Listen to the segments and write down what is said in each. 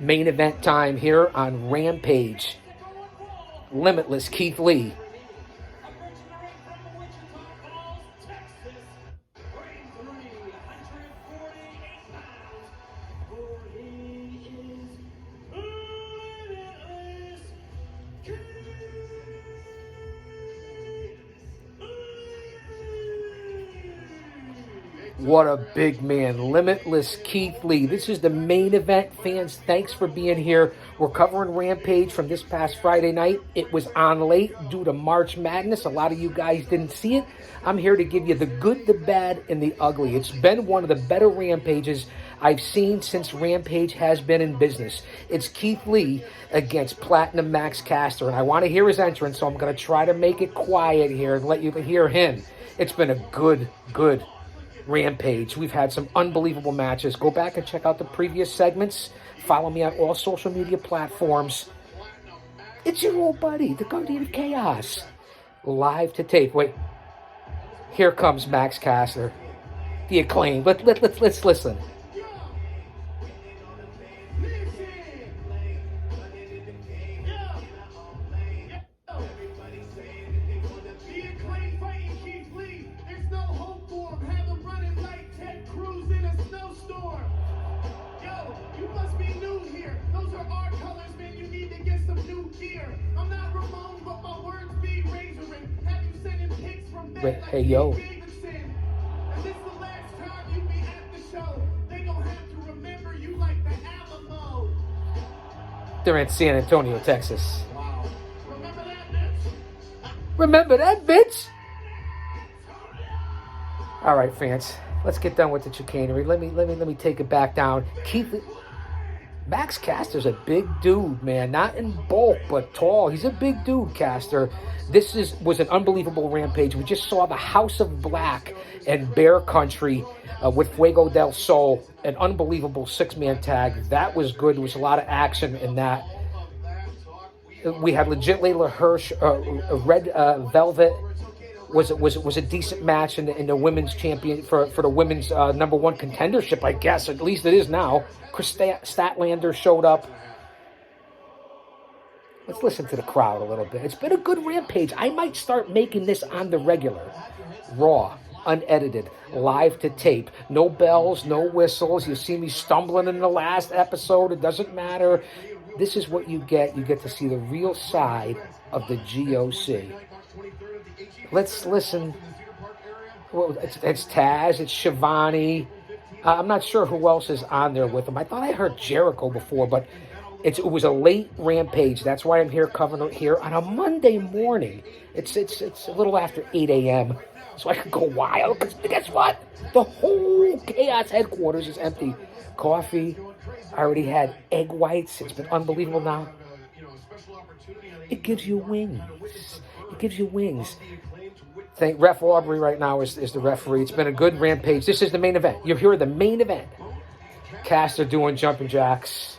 Main event time here on Rampage. Limitless Keith Lee. What a big man. Limitless Keith Lee. This is the main event. Fans, thanks for being here. We're covering Rampage from this past Friday night. It was on late due to March Madness. A lot of you guys didn't see it. I'm here to give you the good, the bad, and the ugly. It's been one of the better Rampages I've seen since Rampage has been in business. It's Keith Lee against Platinum Max Caster, and I want to hear his entrance, so I'm going to try to make it quiet here and let you hear him. It's been a good Rampage. We've had some unbelievable matches. Go back and check out the previous segments. Follow me on all social media platforms. It's your old buddy, the Guardian of Chaos. Live to tape. Wait. Here comes Max Caster. The Acclaim. Let's listen. Hey, yo. They're in San Antonio, Texas. Remember that, bitch? All right, fans. Let's get done with the chicanery. Let me take it back down. Max Caster's a big dude, man. Not in bulk, but tall. He's a big dude, Caster. This was an unbelievable Rampage. We just saw the House of Black and Bear Country with Fuego del Sol, an unbelievable six-man tag. That was good. There was a lot of action in that. We had legit Layla Hirsch, Red Velvet was a decent match in the women's champion for the women's number one contendership, I guess. At least it is now. Chris Statlander showed up. Let's listen to the crowd a little bit. It's been a good Rampage. I might start making this on the regular. Raw, unedited, live to tape. No bells, no whistles. You see me stumbling in the last episode. It doesn't matter. This is what you get. You get to see the real side of the GOC. Let's listen. Well, it's Taz. It's Shivani. I'm not sure who else is on there with him. I thought I heard Jericho before, but it was a late Rampage. That's why I'm here covering it here on a Monday morning. It's a little after 8 a.m. so I can go wild. Because guess what? The whole Chaos headquarters is empty. Coffee. I already had egg whites. It's been unbelievable now. It gives you wings. It gives you wings. Thank Ref Aubrey right now is the referee. It's been a good Rampage. This is the main event. You're here at the main event. Caster doing jumping jacks.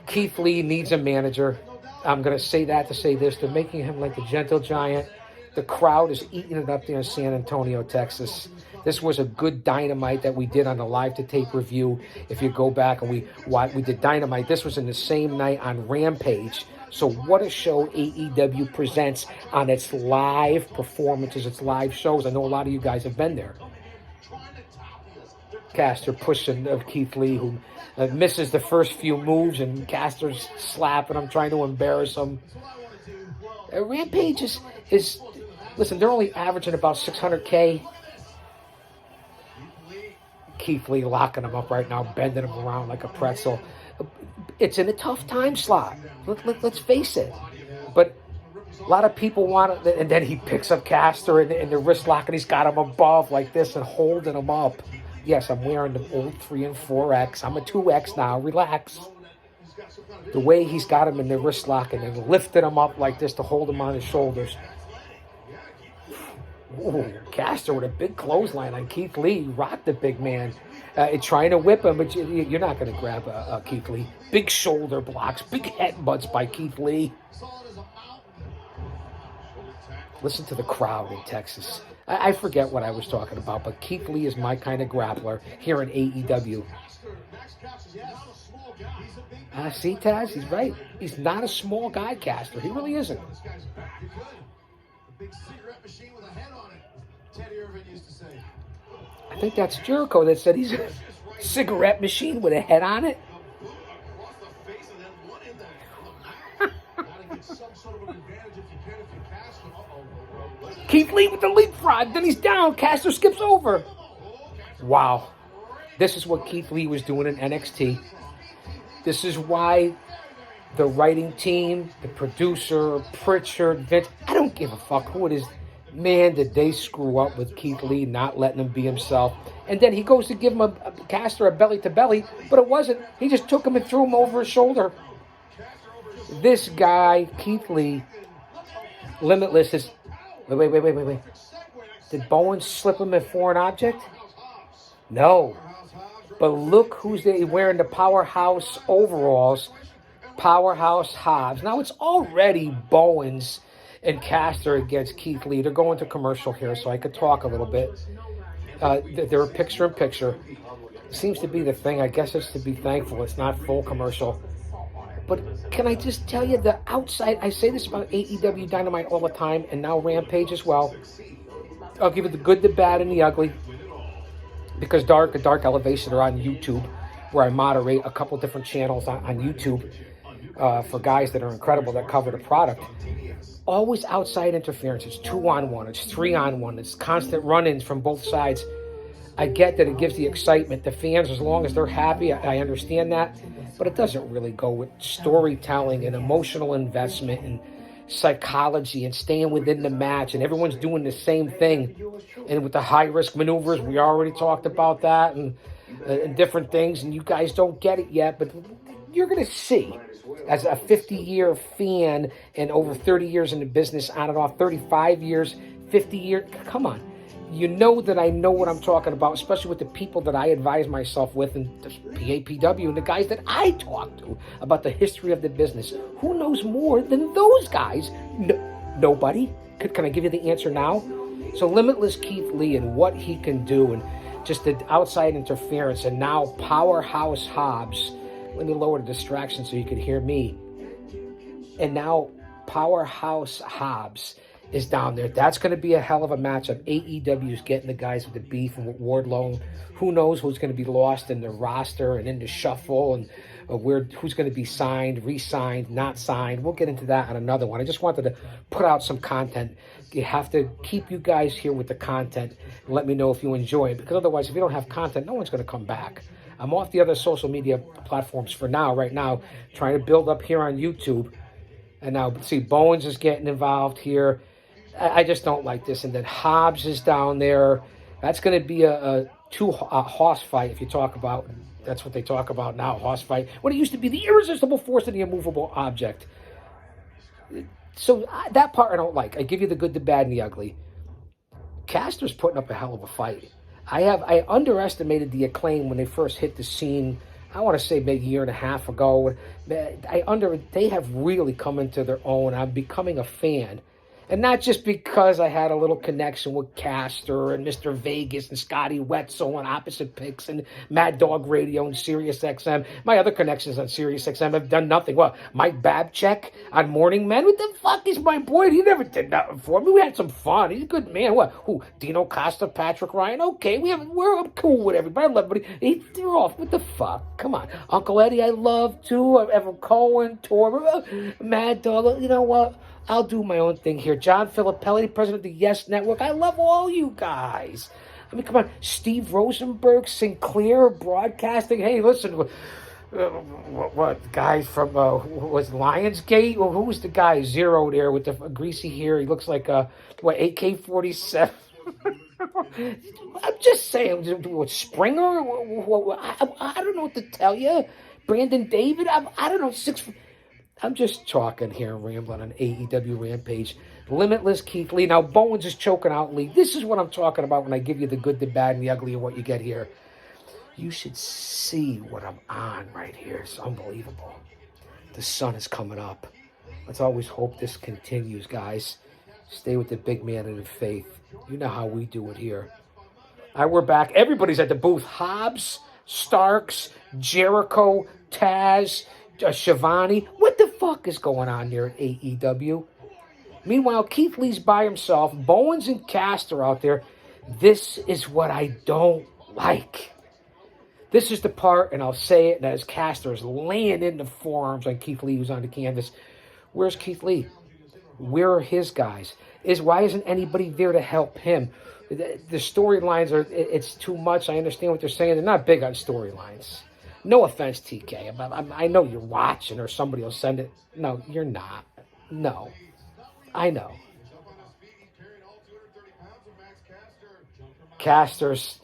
Keith Lee needs a manager. I'm going to say that to say this. They're making him like the gentle giant. The crowd is eating it up there in San Antonio, Texas. This was a good Dynamite that we did on the live to tape review. If you go back and we did Dynamite, this was in the same night on Rampage. So what a show AEW presents on its live performances, its live shows. I know a lot of you guys have been there. Caster pushing of Keith Lee, who misses the first few moves, and Caster's slapping him, trying to embarrass him. Rampage is listen, they're only averaging about 600K. Keith Lee locking him up right now, bending him around like a pretzel. It's in a tough time slot. Let's face it. But a lot of people want it, and then he picks up Caster in the wrist lock, and he's got him above like this and holding him up. Yes, I'm wearing the old 3 and 4X. I'm a 2X now. Relax. The way he's got him in the wrist lock and then lifted him up like this to hold him on his shoulders. Ooh, Caster with a big clothesline on Keith Lee. Rocked the big man. Trying to whip him, but you're not going to grab Keith Lee. Big shoulder blocks, big headbutts by Keith Lee. Listen to the crowd in Texas. I forget what I was talking about, but Keith Lee is my kind of grappler here in AEW. See, Taz, he's right. He's not a small guy, Caster. He really isn't. I think that's Jericho that said he's a cigarette machine with a head on it. Keith Lee with the leapfrog. Then he's down. Caster skips over. Wow. This is what Keith Lee was doing in NXT. This is why the writing team, the producer, Pritchard, Vince, I don't give a fuck who it is. Man, did they screw up with Keith Lee, not letting him be himself. And then he goes to give him a Caster a belly-to-belly, but it wasn't. He just took him and threw him over his shoulder. This guy, Keith Lee, Limitless, is... Wait. Did Bowen slip him a foreign object? No. But look who's there wearing the Powerhouse overalls. Powerhouse Hobbs. Now it's already Bowens and Caster against Keith Lee. They're going to commercial here, so I could talk a little bit. They're picture-in-picture. Seems to be the thing. I guess it's to be thankful it's not full commercial. But can I just tell you, the outside, I say this about AEW Dynamite all the time, and now Rampage as well. I'll give it the good, the bad, and the ugly. Because Dark Elevation are on YouTube, where I moderate a couple different channels on YouTube for guys that are incredible that cover the product. Always outside interference. It's 2-on-1. It's 3-on-1. It's constant run-ins from both sides. I get that it gives the excitement. The fans, as long as they're happy, I understand that. But it doesn't really go with storytelling and emotional investment and psychology and staying within the match. And everyone's doing the same thing. And with the high-risk maneuvers, we already talked about that and different things. And you guys don't get it yet. But you're going to see. As a 50-year fan and over 30 years in the business, on and off, 35 years, 50 years, come on. You know that I know what I'm talking about, especially with the people that I advise myself with and the PAPW and the guys that I talk to about the history of the business. Who knows more than those guys? Nobody. Can I give you the answer now? So Limitless Keith Lee and what he can do and just the outside interference and now Powerhouse Hobbs. Let me lower the distraction so you can hear me. And now Powerhouse Hobbs is down there. That's going to be a hell of a matchup. AEW is getting the guys with the beef and with Wardlow. Who knows who's going to be lost in the roster and in the shuffle and who's going to be signed, re-signed, not signed. We'll get into that on another one. I just wanted to put out some content. You have to keep you guys here with the content and let me know if you enjoy it. Because otherwise, if you don't have content, no one's going to come back. I'm off the other social media platforms for now, right now, trying to build up here on YouTube. And now, see, Bowens is getting involved here. I just don't like this. And then Hobbs is down there. That's going to be a horse fight, if you talk about, that's what they talk about now, horse fight. When it used to be the irresistible force of the immovable object. So that part I don't like. I give you the good, the bad, and the ugly. Caster's putting up a hell of a fight. I underestimated the Acclaim when they first hit the scene. I want to say maybe a year and a half ago. They have really come into their own. I'm becoming a fan. And not just because I had a little connection with Caster and Mr. Vegas and Scotty Wetzel on Opposite Picks and Mad Dog Radio and Sirius XM. My other connections on Sirius XM have done nothing. What, Mike Babchek on Morning Men? What the fuck is my boy? He never did nothing for me. We had some fun. He's a good man. What? Who? Dino Costa, Patrick Ryan? Okay, we're cool with everybody. I love everybody. They're off. What the fuck? Come on. Uncle Eddie I love too. Evan Cohen, Tor, Mad Dog. You know what? I'll do my own thing here. John Filippelli, president of the Yes Network. I love all you guys. I mean, come on. Steve Rosenberg, Sinclair Broadcasting. Hey, listen. What guy from, was Lionsgate? Well, who was the guy, Zero there with the greasy hair? He looks like, AK-47? I'm just saying. What, Springer? I don't know what to tell you. Brandon David? I don't know, I'm just talking here, rambling on AEW Rampage. Limitless Keith Lee. Now, Bowens is choking out Lee. This is what I'm talking about when I give you the good, the bad, and the ugly of what you get here. You should see what I'm on right here. It's unbelievable. The sun is coming up. Let's always hope this continues, guys. Stay with the big man and in faith. You know how we do it here. We're back. Everybody's at the booth. Hobbs, Starks, Jericho, Taz, Shivani. What the fuck is going on there at AEW? Meanwhile, Keith Lee's by himself. Bowens and Caster out there. This is what I don't like. This is the part, and I'll say it, and as Caster is laying in the forearms on Keith Lee, who's on the canvas. Where's Keith Lee? Where are his guys? Why isn't anybody there to help him? The storylines it's too much. I understand what they're saying. They're not big on storylines. No offense, TK. I know you're watching or somebody will send it. No, you're not. No. I know. Caster's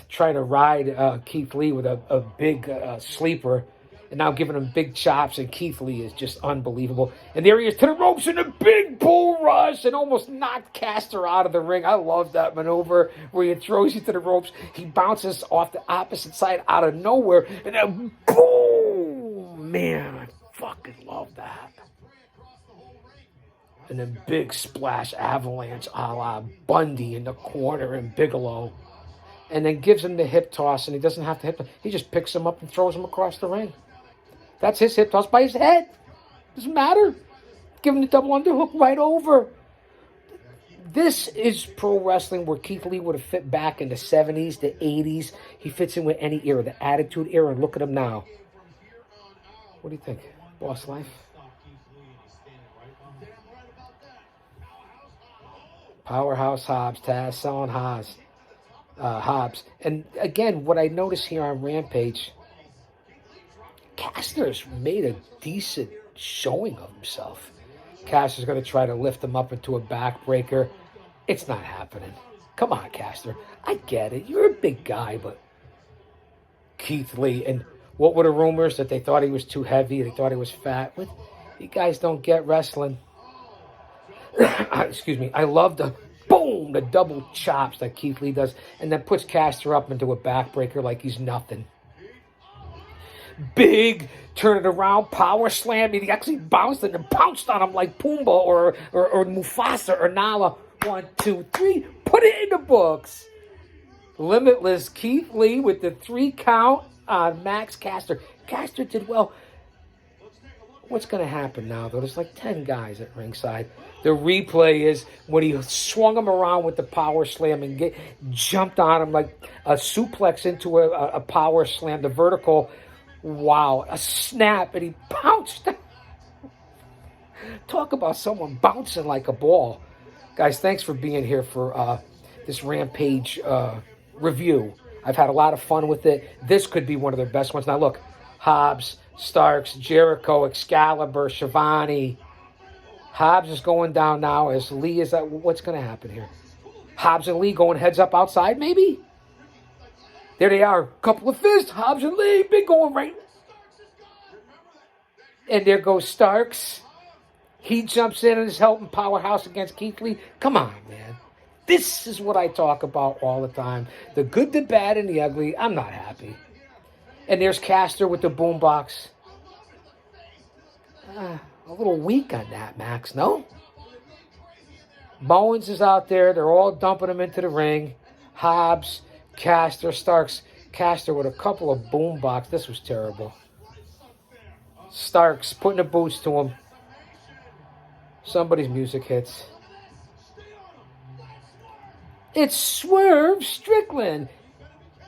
trying to ride Keith Lee with a big sleeper and now giving him big chops, and Keith Lee is just unbelievable. And there he is to the ropes in a big bull rush and almost knocked Caster out of the ring. I love that maneuver where he throws you to the ropes. He bounces off the opposite side out of nowhere, and then boom! Man, I fucking love that. And then big splash avalanche a la Bundy in the corner and Bigelow. And then gives him the hip toss, and he doesn't have to hip toss. He just picks him up and throws him across the ring. That's his hip toss by his head. Doesn't matter. Give him the double underhook right over. This is pro wrestling where Keith Lee would have fit back in the 70s, the 80s. He fits in with any era, the Attitude Era, and look at him now. What do you think? Boss Life? Powerhouse Hobbs, Taz selling Hobbs. And again, what I notice here on Rampage, Caster's made a decent showing of himself. Caster's going to try to lift him up into a backbreaker. It's not happening. Come on, Caster. I get it. You're a big guy, but Keith Lee. And what were the rumors? That they thought he was too heavy, they thought he was fat. What? You guys don't get wrestling. Excuse me. I love the boom, the double chops that Keith Lee does, and then puts Caster up into a backbreaker like he's nothing. Big, turn it around, power slam. He actually bounced and pounced on him like Pumbaa or Mufasa or Nala. 1, 2, 3. Put it in the books. Limitless Keith Lee with the 3 count on Max Caster. Caster did well. What's going to happen now, though? There's like 10 guys at ringside. The replay is when he swung him around with the power slam and jumped on him like a suplex into a power slam, the vertical. Wow, a snap, and he bounced. Talk about someone bouncing like a ball. Guys, thanks for being here for this Rampage review. I've had a lot of fun with it. This could be one of their best ones. Now, look, Hobbs, Starks, Jericho, Excalibur, Shivani. Hobbs is going down now as Lee is at. What's going to happen here? Hobbs and Lee going heads up outside, maybe? There they are. Couple of fists. Hobbs and Lee. Big going right. And there goes Starks. He jumps in and is helping Powerhouse against Keith Lee. Come on, man. This is what I talk about all the time. The good, the bad, and the ugly. I'm not happy. And there's Caster with the boombox. A little weak on that, Max, no? Bowens is out there. They're all dumping him into the ring. Hobbs, Caster, Starks. Caster with a couple of boombox. This was terrible. Starks putting the boots to him. Somebody's music hits. It's Swerve Strickland.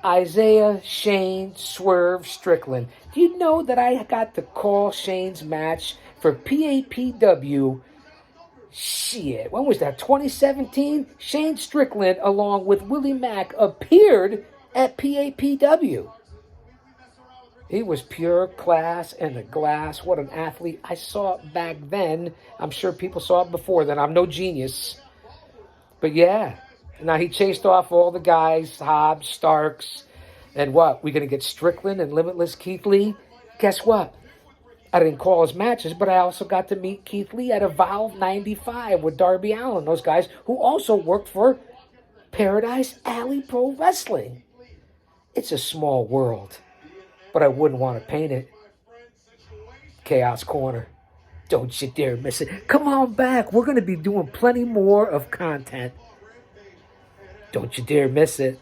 Isaiah, Shane, Swerve, Strickland. Do you know that I got to call Shane's match for PAPW? Shit, when was that? 2017? Shane Strickland, along with Willie Mack, appeared at PAPW. He was pure class and the glass. What an athlete. I saw it back then. I'm sure people saw it before then. I'm no genius. But yeah. Now he chased off all the guys, Hobbs, Starks, and what? We're going to get Strickland and Limitless Keith Lee? Guess what? I didn't call his matches, but I also got to meet Keith Lee at Evolve 95 with Darby Allin, those guys who also worked for Paradise Alley Pro Wrestling. It's a small world, but I wouldn't want to paint it. Chaos Corner. Don't you dare miss it. Come on back. We're going to be doing plenty more of content. Don't you dare miss it.